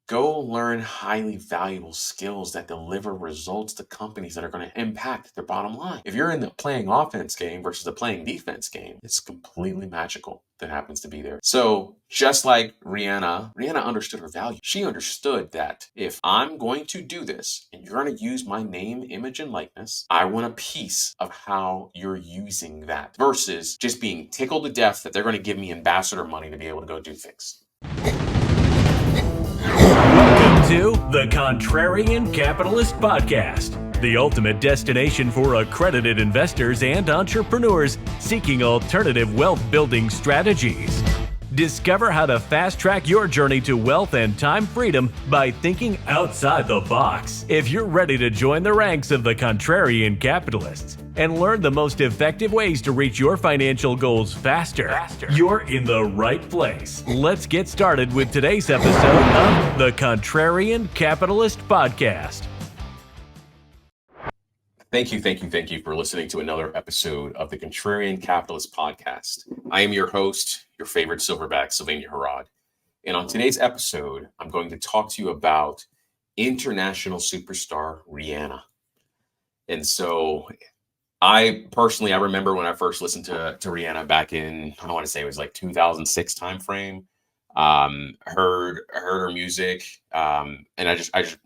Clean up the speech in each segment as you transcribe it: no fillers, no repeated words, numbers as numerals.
Go learn highly valuable skills that deliver results to companies that are going to impact their bottom line. If you're in the playing offense game versus the playing defense game, it's completely magical that happens to be there. So just like Rihanna understood her value. She understood that if I'm going to do this and you're going to use my name, image, and likeness, I want a piece of how you're using that versus just being tickled to death that they're going to give me ambassador money to be able to go do things. Welcome to the Contrarian Capitalist Podcast, the ultimate destination for accredited investors and entrepreneurs seeking alternative wealth-building strategies. Discover how to fast-track your journey to wealth and time freedom by thinking outside the box. If you're ready to join the ranks of the Contrarian Capitalists and learn the most effective ways to reach your financial goals faster, you're in the right place. Let's get started with today's episode of the Contrarian Capitalist Podcast. Thank you for listening to another episode of the Contrarian Capitalist Podcast. I am your host, your favorite silverback, Sylvania Harrod. And on today's episode, I'm going to talk to you about international superstar Rihanna. And so I remember when I first listened to Rihanna back in, I want to say it was like 2006 timeframe. Heard her music. And I just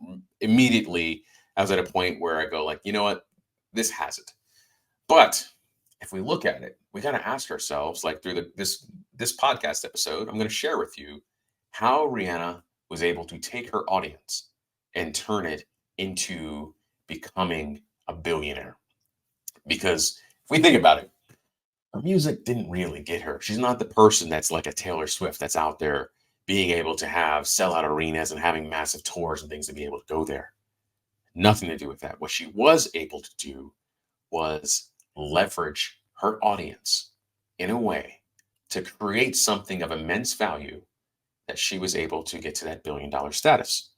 immediately, I was at a point where I go like, you know what? This has it. But if we look at it, we got to ask ourselves, like through this podcast episode, I'm going to share with you how Rihanna was able to take her audience and turn it into becoming a billionaire. Because if we think about it, her music didn't really get her. She's not the person that's like a Taylor Swift that's out there being able to have sellout arenas and having massive tours and things to be able to go there. Nothing to do with that. What she was able to do was leverage her audience in a way to create something of immense value that she was able to get to that $1 billion status.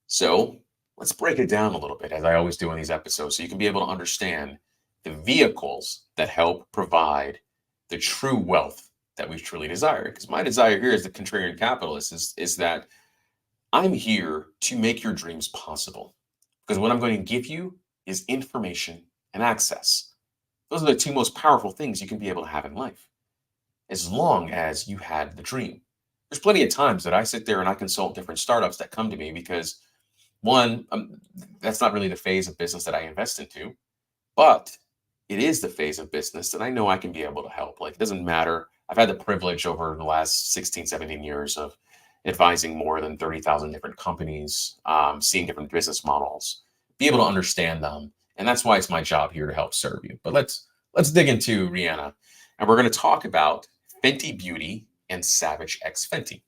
So let's break it down a little bit, as I always do in these episodes, so you can be able to understand the vehicles that help provide the true wealth that we truly desire. Because my desire here as the Contrarian Capitalist is that I'm here to make your dreams possible. Because what I'm going to give you is information and access. Those are the two most powerful things you can be able to have in life, as long as you had the dream. There's plenty of times that I sit there and I consult different startups that come to me because, one, that's not really the phase of business that I invest into, but it is the phase of business that I know I can be able to help. Like, it doesn't matter. I've had the privilege over the last 16, 17 years of advising more than 30,000 different companies, seeing different business models, be able to understand them. And that's why it's my job here to help serve you. But let's dig into Rihanna. And we're going to talk about Fenty Beauty and Savage X Fenty.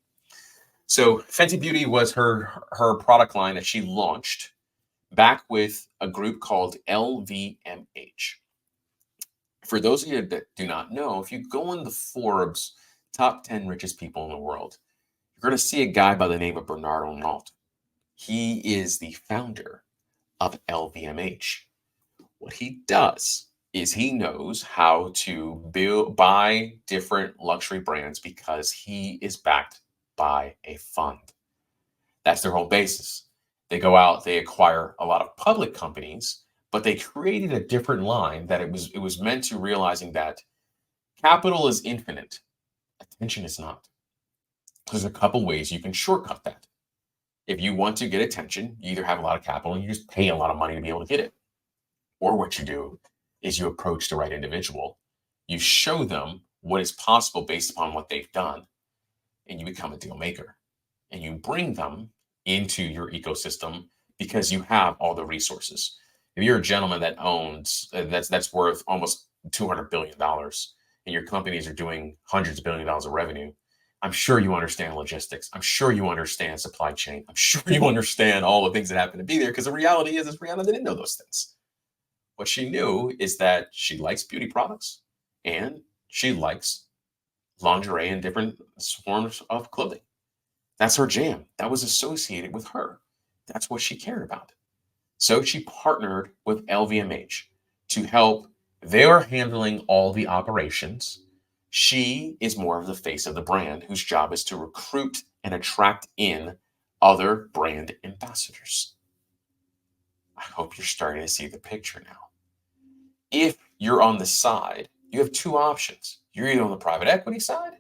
So Fenty Beauty was her product line that she launched back with a group called LVMH. For those of you that do not know, if you go on the Forbes top 10 richest people in the world, you're going to see a guy by the name of Bernard Arnault. He is the founder of LVMH. What he does is he knows how to buy different luxury brands because he is backed by a fund. That's their whole basis. They go out, they acquire a lot of public companies, but they created a different line that it was meant to realizing that capital is infinite, attention is not. There's a couple ways you can shortcut that. If you want to get attention, you either have a lot of capital and you just pay a lot of money to be able to get it. Or what you do is you approach the right individual, you show them what is possible based upon what they've done, and you become a deal maker. And you bring them into your ecosystem because you have all the resources. If you're a gentleman that owns, that's worth almost $200 billion, and your companies are doing hundreds of billions of dollars of revenue, I'm sure you understand logistics. I'm sure you understand supply chain. I'm sure you understand all the things that happen to be there, because the reality is Rihanna didn't know those things. What she knew is that she likes beauty products and she likes lingerie and different forms of clothing. That's her jam. That was associated with her. That's what she cared about. So she partnered with LVMH to help. They are handling all the operations. She is more of the face of the brand, whose job is to recruit and attract in other brand ambassadors. I hope you're starting to see the picture now. If you're on the side, you have two options. You're either on the private equity side,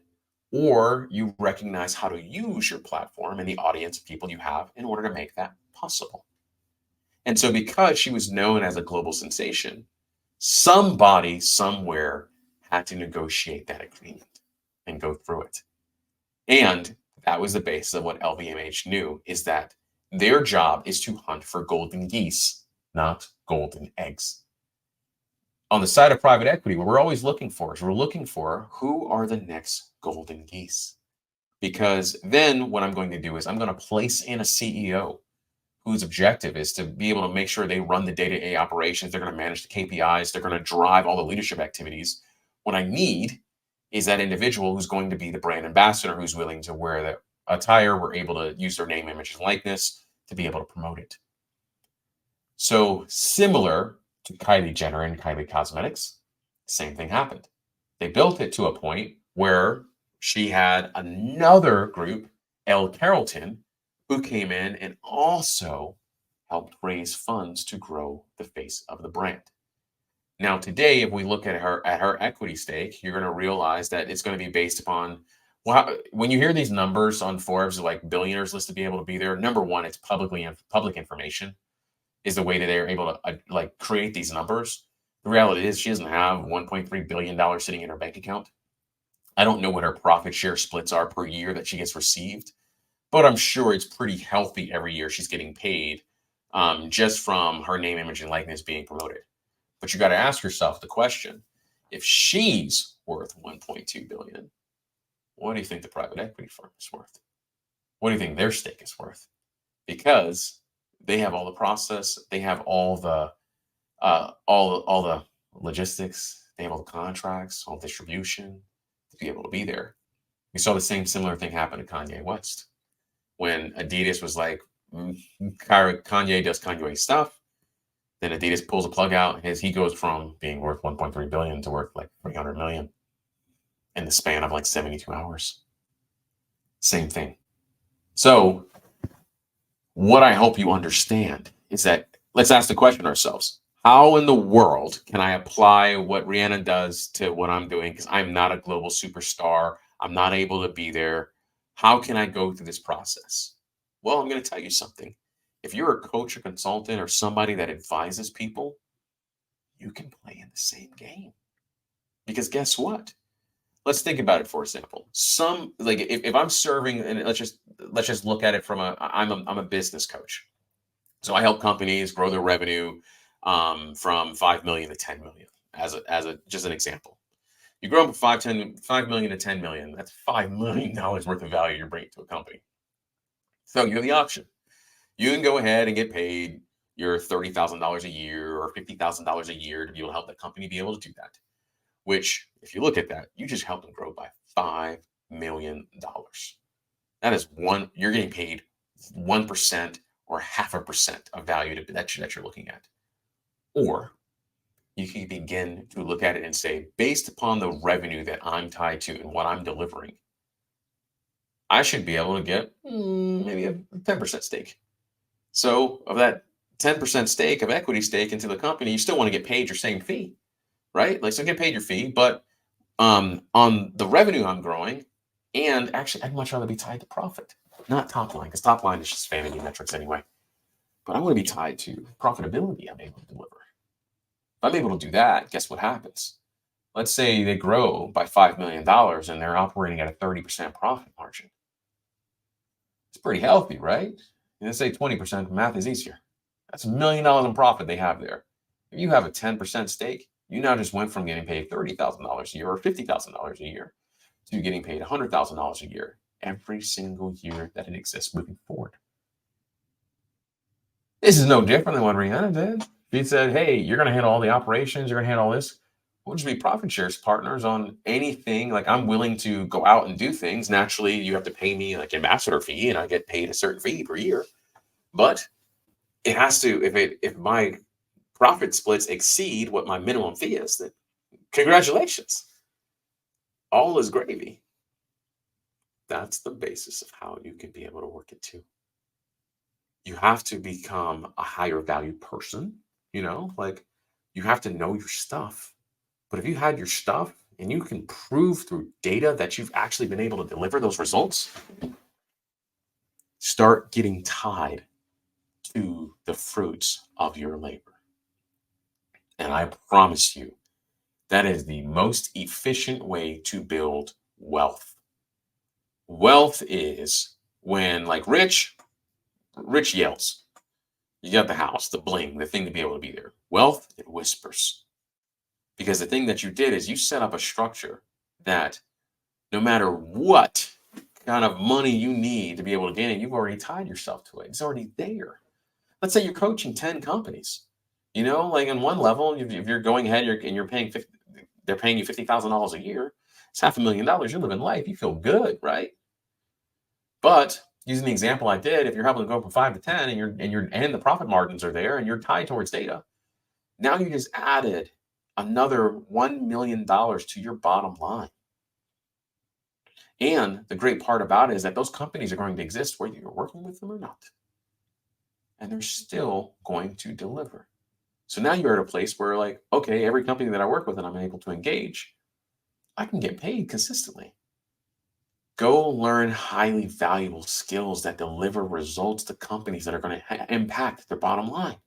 or you recognize how to use your platform and the audience of people you have in order to make that possible. And so because she was known as a global sensation, somebody somewhere had to negotiate that agreement and go through it. And that was the basis of what LVMH knew, is that their job is to hunt for golden geese, not golden eggs. On the side of private equity, what we're always looking for is we're looking for who are the next golden geese. Because then what I'm going to do is I'm going to place in a CEO whose objective is to be able to make sure they run the day-to-day operations. They're going to manage the KPIs. They're going to drive all the leadership activities. What I need is that individual who's going to be the brand ambassador, who's willing to wear the attire. We're able to use their name, image, and likeness to be able to promote it. So similar to Kylie Jenner and Kylie Cosmetics, same thing happened. They built it to a point where she had another group, Elle Carrollton, who came in and also helped raise funds to grow the face of the brand. Now, today, if we look at her equity stake, you're going to realize that it's going to be based upon, well, when you hear these numbers on Forbes, like billionaires list to be able to be there, number one, it's public information is the way that they're able to create these numbers. The reality is she doesn't have $1.3 billion sitting in her bank account. I don't know what her profit share splits are per year that she gets received, but I'm sure it's pretty healthy every year she's getting paid just from her name, image, and likeness being promoted. But you got to ask yourself the question, if she's worth 1.2 billion, what do you think the private equity firm is worth? What do you think their stake is worth? Because they have all the process, they have all the logistics, they have all the contracts, all distribution to be able to be there. We saw the similar thing happen to Kanye West when Adidas was like, Kanye does Kanye stuff. Then Adidas pulls a plug out. He goes from being worth 1.3 billion to worth like 300 million in the span of like 72 hours. Same thing. So what I hope you understand is that let's ask the question ourselves. How in the world can I apply what Rihanna does to what I'm doing? Because I'm not a global superstar. I'm not able to be there. How can I go through this process? Well, I'm going to tell you something. If you're a coach or consultant or somebody that advises people, you can play in the same game. Because guess what? Let's think about it, for example. If I'm serving, and let's just look at it from I'm a business coach. So I help companies grow their revenue from 5 million to 10 million as just an example. You grow up from 5 million to 10 million. That's $5 million worth of value you're bringing to a company. So you have the option. You can go ahead and get paid your $30,000 a year or $50,000 a year to be able to help the company be able to do that. Which, if you look at that, you just helped them grow by $5 million. That is you're getting paid 1% or 0.5% of value that you're looking at. Or you can begin to look at it and say, based upon the revenue that I'm tied to and what I'm delivering, I should be able to get maybe a 10% stake. So of that 10% stake of equity stake into the company, you still want to get paid your same fee, right? Like, so get paid your fee, but on the revenue I'm growing, and actually I'd much rather be tied to profit, not top line, because top line is just vanity metrics anyway. But I want to be tied to profitability I'm able to deliver. If I'm able to do that, guess what happens? Let's say they grow by $5 million and they're operating at a 30% profit margin. It's pretty healthy, right? And let's say 20%, math is easier. That's $1 million in profit they have there. If you have a 10% stake, you now just went from getting paid $30,000 a year or $50,000 a year to getting paid $100,000 a year every single year that it exists moving forward. This is no different than what Rihanna did. She said, hey, you're going to handle all the operations. You're going to handle all this. We'll just be profit shares partners on anything. Like, I'm willing to go out and do things. Naturally, you have to pay me like an ambassador fee, and I get paid a certain fee per year. But it has to, if my profit splits exceed what my minimum fee is, then congratulations. All is gravy. That's the basis of how you can be able to work it too. You have to become a higher value person, like you have to know your stuff. But if you had your stuff and you can prove through data that you've actually been able to deliver those results, start getting tied to the fruits of your labor. And I promise you, that is the most efficient way to build wealth. Wealth is when, like, Rich yells. You got the house, the bling, the thing to be able to be there. Wealth, it whispers. Because the thing that you did is you set up a structure that no matter what kind of money you need to be able to gain it, you've already tied yourself to it. It's already there. Let's say you're coaching 10 companies. Like on one level, if you're going ahead and you're paying they're paying you $50,000 a year, it's $500,000. You're living life. You feel good, right? But using the example I did, if you're helping to go from 5 to 10 and the profit margins are there and you're tied towards data, now you just added another $1 million to your bottom line. And the great part about it is that those companies are going to exist whether you're working with them or not. And they're still going to deliver. So now you're at a place where, like, okay, every company that I work with and I'm able to engage, I can get paid consistently. Go learn highly valuable skills that deliver results to companies that are going to impact their bottom line.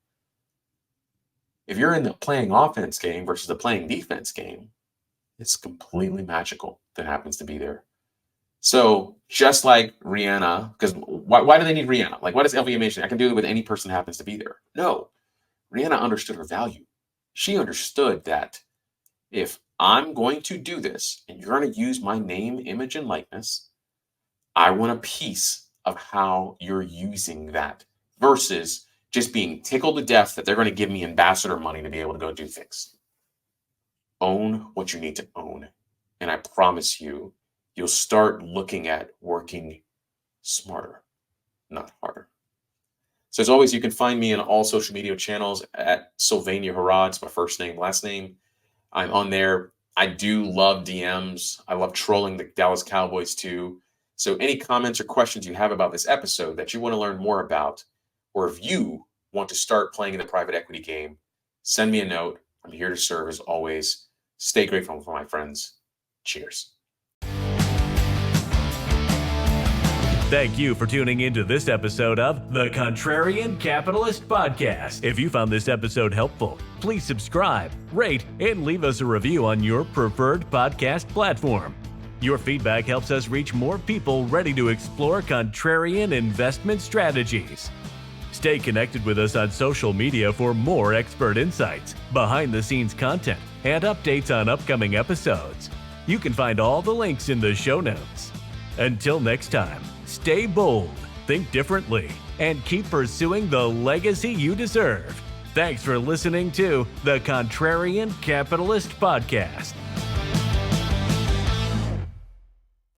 If you're in the playing offense game versus the playing defense game, it's completely magical that happens to be there. So just like Rihanna, because why do they need Rihanna? Like, what does LVMH? I can do it with any person that happens to be there. No, Rihanna understood her value. She understood that if I'm going to do this and you're going to use my name, image, and likeness, I want a piece of how you're using that versus just being tickled to death that they're going to give me ambassador money to be able to go do things. Own what you need to own. And I promise you, you'll start looking at working smarter, not harder. So as always, you can find me on all social media channels at Sylvania Harrod. It's my first name, last name. I'm on there. I do love DMs. I love trolling the Dallas Cowboys too. So any comments or questions you have about this episode that you want to learn more about, or if you want to start playing in the private equity game, send me a note. I'm here to serve as always. Stay grateful for my friends. Cheers. Thank you for tuning into this episode of the Contrarian Capitalist Podcast. If you found this episode helpful, please subscribe, rate, and leave us a review on your preferred podcast platform. Your feedback helps us reach more people ready to explore contrarian investment strategies. Stay connected with us on social media for more expert insights, behind-the-scenes content, and updates on upcoming episodes. You can find all the links in the show notes. Until next time, stay bold, think differently, and keep pursuing the legacy you deserve. Thanks for listening to the Contrarian Capitalist Podcast.